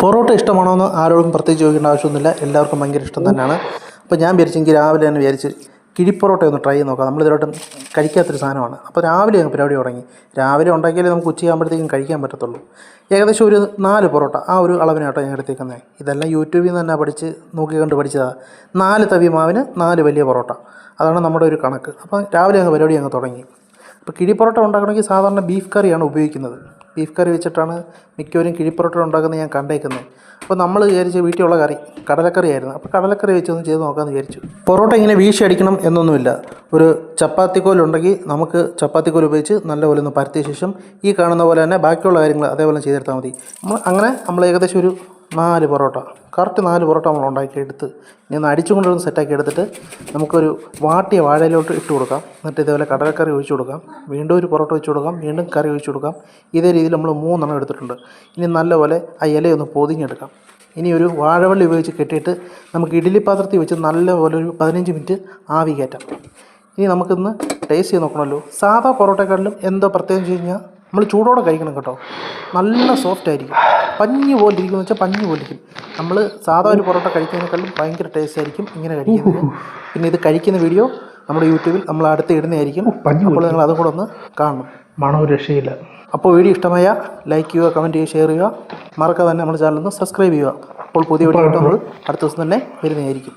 പൊറോട്ട ഇഷ്ടമാണോ എന്ന് ആരോടും പ്രത്യേകിച്ച് ചോദിക്കേണ്ട ആവശ്യമൊന്നുമില്ല, എല്ലാവർക്കും ഭയങ്കര ഇഷ്ടം തന്നെയാണ്. അപ്പോൾ ഞാൻ വിചാരിച്ചെങ്കിൽ രാവിലെ തന്നെ വിചാരിച്ച് കിഴിപ്പൊറോട്ട ഒന്ന് ട്രൈ ചെയ്ത് നോക്കാം. നമ്മളിതിലോട്ടും കഴിക്കാത്തൊരു സാധനമാണ്. അപ്പോൾ രാവിലെ അങ്ങ് പരിപാടി തുടങ്ങി. രാവിലെ ഉണ്ടാക്കിയാലേ നമുക്ക് ഉച്ചയാകുമ്പോഴത്തേക്കും കഴിക്കാൻ പറ്റത്തുള്ളൂ. ഏകദേശം ഒരു 4 പൊറോട്ട ആ ഒരു അളവിനാട്ടോ ഞാൻ എടുത്തേക്കുന്നത്. ഇതെല്ലാം യൂട്യൂബിൽ നിന്ന് തന്നെ നോക്കി കണ്ട് പഠിച്ചതാണ്. 4 തവി മാവിന് 4 വലിയ പൊറോട്ട, അതാണ് നമ്മുടെ ഒരു കണക്ക്. അപ്പോൾ രാവിലെ അങ്ങ് പരിപാടി അങ്ങ് തുടങ്ങി. അപ്പോൾ കിഴിപ്പൊറോട്ട ഉണ്ടാക്കണമെങ്കിൽ സാധാരണ ബീഫ് കറിയാണ് ഉപയോഗിക്കുന്നത്. ബീഫ് കറി വെച്ചിട്ടാണ് മിക്കവരും കിഴിപ്പൊറോട്ട ഉണ്ടാക്കുന്നത് ഞാൻ കണ്ടേക്കുന്നത്. അപ്പോൾ നമ്മൾ വിചാരിച്ച വീട്ടിലുള്ള കറി കടലക്കറി ആയിരുന്നു. അപ്പോൾ കടലക്കറി വെച്ചൊന്ന് ചെയ്ത് നോക്കാമെന്ന് വിചാരിച്ചു. പൊറോട്ട ഇങ്ങനെ വീശി അടിക്കണം എന്നൊന്നുമില്ല. ഒരു ചപ്പാത്തിക്കോലുണ്ടെങ്കിൽ നമുക്ക് ചപ്പാത്തിക്കോൽ ഉപയോഗിച്ച് നല്ലപോലെ ഒന്ന് പരത്തിയ ശേഷം ഈ കാണുന്ന പോലെ തന്നെ ബാക്കിയുള്ള കാര്യങ്ങൾ അതേപോലെ ചെയ്തെടുത്താൽ മതി. നമ്മൾ ഏകദേശം ഒരു 4 പൊറോട്ട, കറക്റ്റ് 4 പൊറോട്ട നമ്മൾ ഉണ്ടാക്കിയെടുത്ത് ഇനി ഒന്ന് അടിച്ചുകൊണ്ടൊന്ന് സെറ്റാക്കി എടുത്തിട്ട് നമുക്കൊരു വാട്ടിയ വാഴയിലോട്ട് ഇട്ട് കൊടുക്കാം. എന്നിട്ട് ഇതേപോലെ കടലക്കറി ഒഴിച്ചു കൊടുക്കാം. വീണ്ടും ഒരു പൊറോട്ട ഒഴിച്ചു കൊടുക്കാം. വീണ്ടും കറി ഒഴിച്ചു കൊടുക്കാം. ഇതേ രീതിയിൽ നമ്മൾ 3 എണ്ണം എടുത്തിട്ടുണ്ട്. ഇനി നല്ലപോലെ ആ ഇലയൊന്ന് പൊതിഞ്ഞെടുക്കാം. ഇനി ഒരു വാഴവള്ളി ഉപയോഗിച്ച് കെട്ടിയിട്ട് നമുക്ക് ഇഡ്ഡലി പാത്രത്തിൽ വെച്ച് നല്ലപോലെ ഒരു 15 മിനിറ്റ് ആവി കയറ്റാം. ഇനി നമുക്കിന്ന് ടേസ്റ്റ് ചെയ്ത് നോക്കണമല്ലോ. സാധാ പൊറോട്ടക്കാട്ടിലും എന്തോ പ്രത്യേകം വെച്ച് കഴിഞ്ഞാൽ നമ്മൾ ചൂടോടെ കഴിക്കണം കേട്ടോ. നല്ല സോഫ്റ്റ് ആയിരിക്കും, പഞ്ഞി പോലെ ഇരിക്കും എന്ന് വെച്ചാൽ പഞ്ഞി പോലെ ഇരിക്കും. നമ്മൾ സാധാ ഒരു പൊറോട്ട കഴിക്കുന്നതിനേക്കാളും ഭയങ്കര ടേസ്റ്റ് ആയിരിക്കും ഇങ്ങനെ കഴിക്കുന്നത്. പിന്നെ ഇത് കഴിക്കുന്ന വീഡിയോ നമ്മുടെ യൂട്യൂബിൽ നമ്മൾ അടുത്ത് ഇടുന്നതായിരിക്കും. അപ്പോൾ നിങ്ങൾ അതും കൂടെ ഒന്ന് കാണണം. മണം രക്ഷയില്ല. അപ്പോൾ വീഡിയോ ഇഷ്ടമായ ലൈക്ക് ചെയ്യുക, കമൻറ്റ് ചെയ്യുക, ഷെയർ ചെയ്യുക. മറക്കാതെ തന്നെ നമ്മുടെ ചാനൽ ഒന്ന് സബ്സ്ക്രൈബ് ചെയ്യുക. അപ്പോൾ പുതിയ വീഡിയോ നമ്മൾ അടുത്ത ദിവസം തന്നെ വരുന്നതായിരിക്കും.